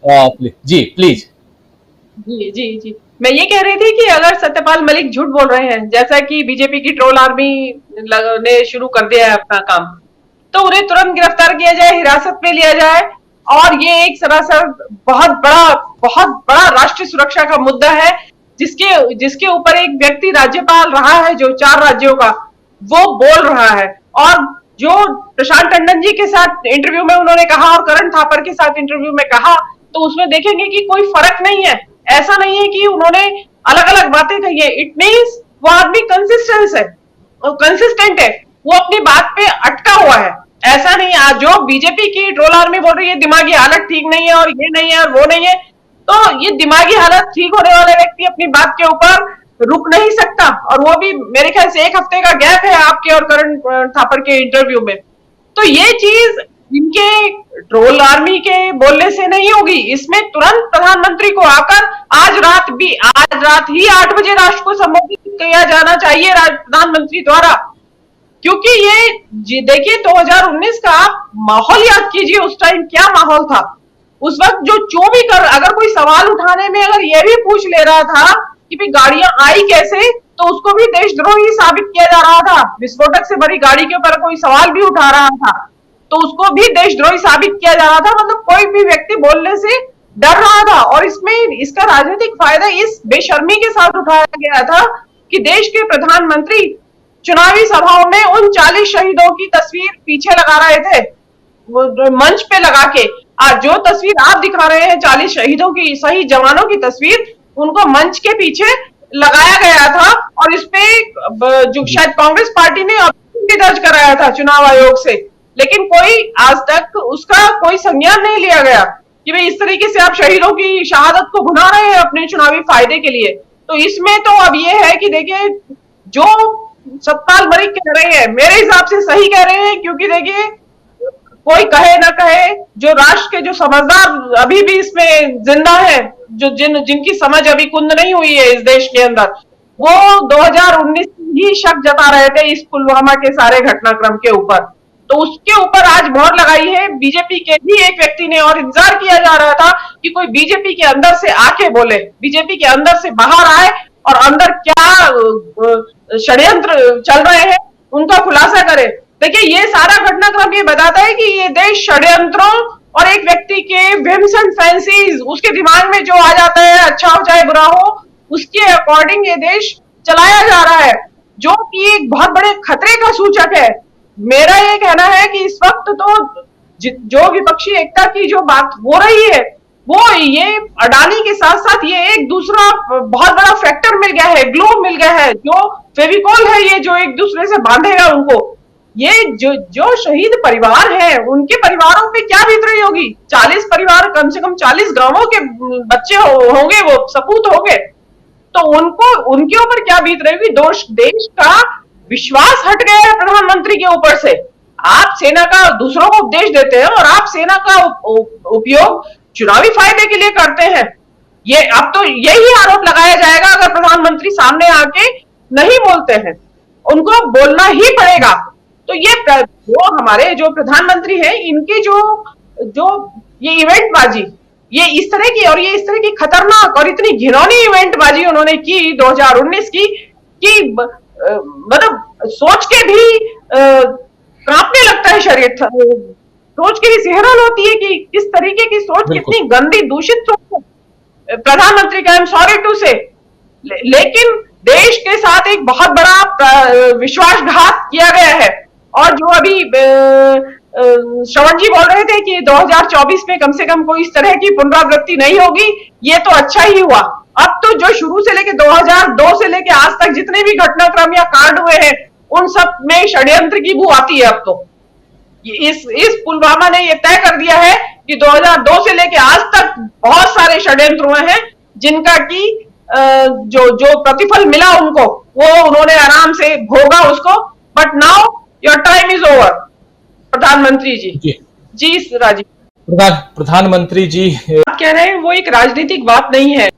जी please. जी जी जी, मैं ये कह रही थी कि अगर सत्यपाल मलिक झूठ बोल रहे हैं, जैसा कि बीजेपी की ट्रोल आर्मी ने शुरू कर दिया है अपना काम, तो उन्हें तुरंत गिरफ्तार किया जाए, हिरासत में लिया जाए। और ये एक सरासर बहुत बड़ा राष्ट्रीय सुरक्षा का मुद्दा है, जिसके जिसके ऊपर एक व्यक्ति राज्यपाल रहा है जो 4 राज्यों का, वो बोल रहा है। और जो प्रशांत टंडन जी के साथ इंटरव्यू में उन्होंने कहा और करण थापर के साथ इंटरव्यू में कहा, तो उसमें देखेंगे कि कोई फर्क नहीं है। ऐसा नहीं है कि उन्होंने अलग अलग बातें कही है। इट मीन्स वो आदमी कंसिस्टेंट है, वो अपनी बात पे अटका हुआ है। ऐसा नहीं, आज जो बीजेपी की ट्रोल आर्मी बोल रही है दिमागी हालत ठीक नहीं है और ये नहीं है और वो नहीं है, तो ये दिमागी हालत ठीक होने वाला व्यक्ति अपनी बात के ऊपर रुक नहीं सकता। और वो भी मेरे ख्याल से 1 हफ्ते का गैप है आपके और करण थापर के इंटरव्यू में। तो ये चीज इनके ट्रोल आर्मी के बोलने से नहीं होगी। इसमें तुरंत प्रधानमंत्री को आकर आज रात ही 8 बजे राष्ट्र को संबोधित किया जाना चाहिए प्रधानमंत्री द्वारा। क्योंकि ये देखिए 2019 का आप माहौल याद कीजिए, उस टाइम क्या माहौल था। उस वक्त जो भी कर, अगर कोई सवाल उठाने में अगर ये भी पूछ ले रहा था कि भाई गाड़ियां आई कैसे, तो उसको भी देशद्रोही साबित किया जा रहा था। विस्फोटक से भरी गाड़ी के ऊपर कोई सवाल भी उठा रहा था तो उसको भी देशद्रोही साबित किया जा रहा था। मतलब कोई भी व्यक्ति बोलने से डर रहा था। और इसमें इसका राजनीतिक फायदा इस बेशर्मी के साथ उठाया गया था कि देश के प्रधानमंत्री चुनावी सभाओं में उन 40 शहीदों की तस्वीर पीछे लगा रहे थे, मंच पे लगा के। आज जो तस्वीर आप दिखा रहे हैं 40 शहीदों की, शहीद जवानों की तस्वीर, उनको मंच के पीछे लगाया गया था। और इसपे जो शायद कांग्रेस पार्टी ने ऑब्जेक्शन भी दर्ज कराया था चुनाव आयोग से, लेकिन कोई आज तक उसका कोई संज्ञान नहीं लिया गया कि भाई इस तरीके से आप शहीदों की शहादत को भुना रहे हैं अपने चुनावी फायदे के लिए। तो इसमें तो अब ये है कि देखिए, जो सतपाल मलिक कह रहे हैं मेरे हिसाब से सही कह रहे हैं। क्योंकि देखिए, कोई कहे ना कहे, जो राष्ट्र के जो समझदार अभी भी इसमें जिंदा है, जो जिनकी समझ अभी कुंद नहीं हुई है इस देश के अंदर, वो 2019 ही शक जता रहे थे इस पुलवामा के सारे घटनाक्रम के ऊपर। तो उसके ऊपर आज मोहर लगाई है बीजेपी के ही एक व्यक्ति ने। और इंतजार किया जा रहा था कि कोई बीजेपी के अंदर से आके बोले, बीजेपी के अंदर से बाहर आए और अंदर क्या षड्यंत्र चल रहे हैं उनका खुलासा करे। देखिए, ये सारा घटनाक्रम ये बताता है कि ये देश षड्यंत्रों और एक व्यक्ति के विम्स एंड फैंसीज, उसके दिमाग में जो आ जाता है, अच्छा हो चाहे बुरा हो, उसके अकॉर्डिंग ये देश चलाया जा रहा है, जो कि एक बहुत बड़े खतरे का सूचक है। मेरा ये कहना है कि इस वक्त तो जो विपक्षी एकता की जो बात हो रही है, वो ये अडानी के साथ साथ ये एक दूसरा बहुत बड़ा फैक्टर मिल गया है, ग्लो मिल गया है, जो फेविकॉल है, ये जो एक दूसरे से बांधेगा उनको। ये जो शहीद परिवार है, उनके परिवारों पे क्या बीत रही होगी। 40 परिवार, कम से कम 40 गांवों के बच्चे होंगे, वो सपूत होंगे, तो उनको उनके ऊपर क्या बीत रही होगी। देश का विश्वास हट गया है प्रधानमंत्री के ऊपर से। आप सेना का दूसरों को उपदेश देते हैं और आप सेना का उपयोग चुनावी फायदे के लिए करते हैं। ये अब तो यही आरोप लगाया जाएगा अगर प्रधानमंत्री सामने आके नहीं बोलते हैं, उनको बोलना ही पड़ेगा। तो ये जो हमारे जो प्रधानमंत्री हैं, इनकी जो ये इवेंटबाजी, ये इस तरह की, और ये इस तरह की खतरनाक और इतनी घिनौनी इवेंटबाजी उन्होंने की 2019 की कि मतलब सोच के भी कांपने लगता है शरीर, सोच के भी सिहरन होती है कि किस तरीके की सोच, कितनी गंदी दूषित सोच है प्रधानमंत्री का। आई एम सॉरी टू से, लेकिन देश के साथ एक बहुत बड़ा विश्वासघात किया गया है। और जो अभी श्रवण जी बोल रहे थे कि 2024 में कम से कम कोई इस तरह की पुनरावृत्ति नहीं होगी, ये तो अच्छा ही हुआ। अब तो जो शुरू से लेके 2002 से लेके आज तक जितने भी घटनाक्रम या कांड हुए हैं, उन सब में षड्यंत्र की बू आती है। अब तो इस पुलवामा ने ये तय कर दिया है कि 2002 से लेके आज तक बहुत सारे षड्यंत्र हुए हैं, जिनका की जो प्रतिफल मिला उनको, वो उन्होंने आराम से भोगा उसको। But now your time is over. प्रधानमंत्री जी जी राजीव प्रधानमंत्री जी आप कह रहे हैं वो एक राजनीतिक बात नहीं है,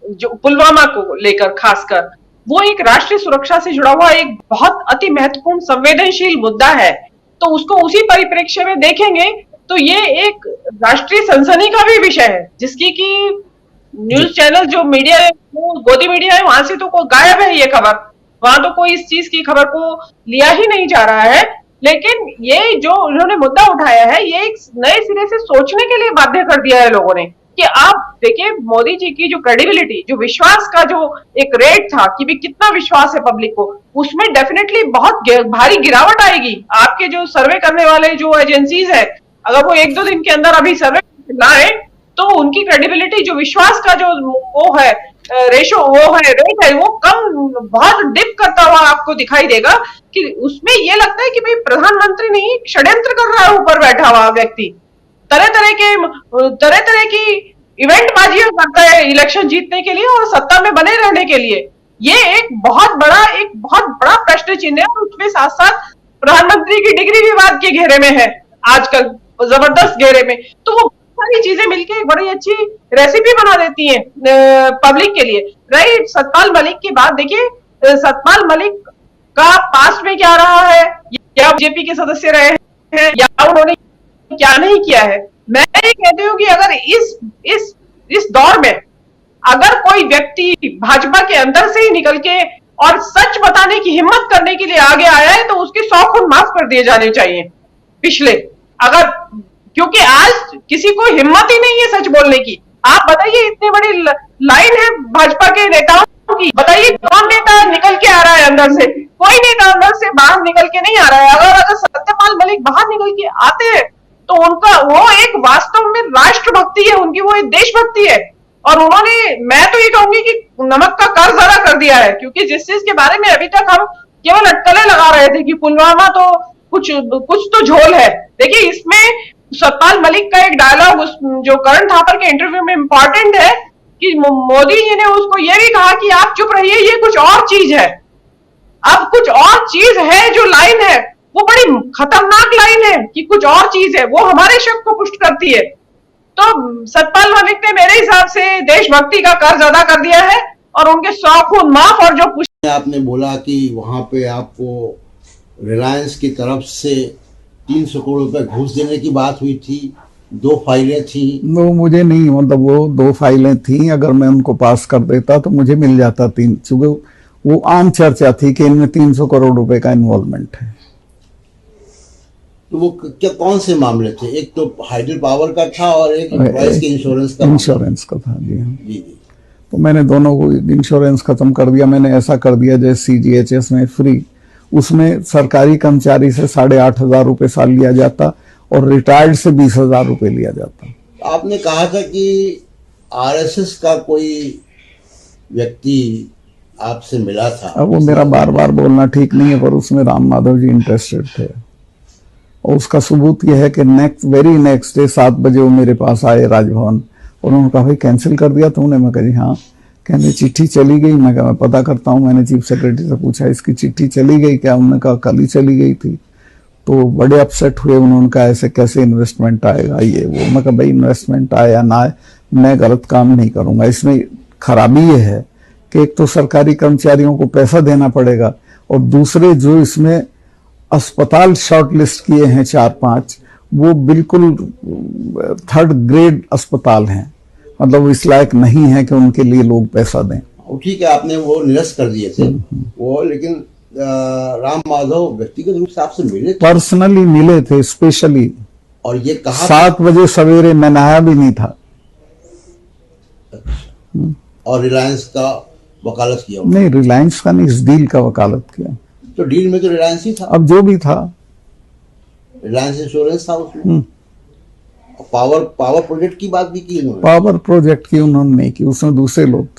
जो पुलवामा को लेकर खासकर, वो एक राष्ट्रीय सुरक्षा से जुड़ा हुआ एक बहुत अति महत्वपूर्ण संवेदनशील मुद्दा है। तो उसको उसी परिप्रेक्ष्य में देखेंगे तो ये एक राष्ट्रीय सनसनी का भी विषय है, जिसकी कि न्यूज चैनल जो मीडिया है, वो गोदी मीडिया है, वहां से तो कोई गायब है ये खबर। वहां तो कोई इस चीज की खबर को लिया ही नहीं जा रहा है। लेकिन ये जो उन्होंने मुद्दा उठाया है, ये एक नए सिरे से सोचने के लिए बाध्य कर दिया है लोगों ने कि आप देखिए, मोदी जी की जो क्रेडिबिलिटी, जो विश्वास का जो एक रेट था कि भी कितना विश्वास है पब्लिक को, उसमें डेफिनेटली बहुत भारी गिरावट आएगी। आपके जो सर्वे करने वाले जो एजेंसीज है, अगर वो 1-2 दिन के अंदर अभी सर्वे लाए, तो उनकी क्रेडिबिलिटी, जो विश्वास का जो वो है रेशो, वो है रेट है, वो कम, बहुत डिप करता हुआ आपको दिखाई देगा। कि उसमें ये लगता है कि भाई प्रधानमंत्री नहीं, षड्यंत्र कर रहा है ऊपर बैठा हुआ व्यक्ति, तरह तरह की इवेंट बाजियां करता है इलेक्शन जीतने के लिए और सत्ता में बने रहने के लिए। ये एक बहुत बड़ा प्रश्न चिन्ह है। और उसमें साथ साथ प्रधानमंत्री की डिग्री विवाद के घेरे में है आजकल, जबरदस्त घेरे में। तो वो सारी चीजें मिलके एक बड़ी अच्छी रेसिपी बना देती हैं पब्लिक के लिए। राइट, सतपाल मलिक की बात देखिए, सतपाल मलिक का पास्ट में क्या रहा है, या बीजेपी के सदस्य रहे हैं, या उन्होंने क्या नहीं किया है। मैं ये कहती हूँ कि अगर इस दौर में अगर कोई व्यक्ति भाजपा के अंदर से ही निकल के और सच बताने की हिम्मत करने के लिए आगे आया है, तो उसके 100 खून माफ कर दिए जाने चाहिए पिछले। अगर, क्योंकि आज किसी को हिम्मत ही नहीं है सच बोलने की। आप बताइए, इतनी बड़ी लाइन है भाजपा के नेताओं की, बताइए कौन नेता निकल के आ रहा है अंदर से? कोई नेता अंदर से बाहर निकल के नहीं आ रहा है। अगर सत्यपाल मलिक बाहर निकल के आते हैं, तो उनका वो एक वास्तव में राष्ट्रभक्ति है उनकी, वो एक देशभक्ति है। और उन्होंने, मैं तो ये कहूंगी कि नमक का कर्ज अदा कर दिया है। क्योंकि जिस चीज के बारे में अभी तक हम केवल अटकलें लगा रहे थे कि पुलवामा तो कुछ तो झोल है, देखिए इसमें सतपाल मलिक का एक डायलॉग जो करण थापर के इंटरव्यू में इंपॉर्टेंट है, कि मोदी जी ने उसको ये भी कहा कि आप चुप रहिए, ये कुछ और चीज है। अब कुछ और चीज है, जो लाइन है वो बड़ी खतरनाक लाइन है कि कुछ और चीज है, वो हमारे शक को पुष्ट करती है। तो सतपाल मलिक ने मेरे हिसाब से देशभक्ति का कर्ज अदा कर दिया है, और उनके 100 खून माफ। और जो आपने बोला कि वहां पे आपको रिलायंस की तरफ से 300 करोड़ रुपए घूस देने की बात हुई थी, 2 फाइलें थी। वो मुझे नहीं, मतलब वो 2 फाइलें थी, अगर मैं उनको पास कर देता तो मुझे मिल जाता 3, चूंकि वो आम चर्चा थी कि इनमें 300 करोड़ रुपए का इन्वॉल्वमेंट है। तो वो क्या, कौन से मामले थे? एक तो हाइडल पावर का था और एक एम्प्लॉइज के इंश्योरेंस का था। जी हाँ, जी। तो मैंने दोनों को इंश्योरेंस खत्म कर दिया। मैंने ऐसा कर दिया जैसे CGHS में फ्री, उसमें सरकारी कर्मचारी से 8,500 रुपए साल लिया जाता और रिटायर्ड से 20,000 रुपए लिया जाता। आपने कहा था कि RSS का कोई व्यक्ति आपसे मिला था। अब वो मेरा बार बार बोलना ठीक नहीं है, पर उसमें राम माधव जी इंटरेस्टेड थे। और उसका सबूत यह है कि वेरी नेक्स्ट डे 7 बजे वो मेरे पास आए राजभवन, और उन्होंने कहा भाई कैंसिल कर दिया तुमने? मैं कहा जी हाँ। कहने चिट्ठी चली गई। मैं कहा मैं पता करता हूँ। मैंने चीफ सेक्रेटरी से पूछा इसकी चिट्ठी चली गई क्या? उन्होंने कहा कल ही चली गई थी। तो बड़े अपसेट हुए। उन्होंने कहा ऐसे कैसे इन्वेस्टमेंट आएगा ये वो? मैं कहा भाई इन्वेस्टमेंट आए या ना आए, मैं गलत काम नहीं करूंगा। इसमें खराबी ये है कि एक तो सरकारी कर्मचारियों को पैसा देना पड़ेगा, और दूसरे जो इसमें अस्पताल शॉर्टलिस्ट किए हैं 4-5, वो बिल्कुल 3rd ग्रेड अस्पताल हैं, मतलब इस लायक नहीं है कि उनके लिए लोग पैसा दें। ठीक है, आपने वो निरस्त कर दिए थे वो, लेकिन राम माधव व्यक्तिगत रूप से आपसे मिले थे? पर्सनली मिले थे, स्पेशली। और ये कहा 7 बजे सवेरे, मैं नहाया भी नहीं था। अच्छा। और रिलायंस का वकालत किया? नहीं, रिलायंस का नहीं, इस डील का वकालत किया। तो डील में तो रिलायंस ही था। अब जो भी था, रिलायंस इंश्योरेंस था उसमें। पावर प्रोजेक्ट की बात भी की उन्होंने? पावर प्रोजेक्ट की उन्होंने नहीं की, उसमें दूसरे लोग थे।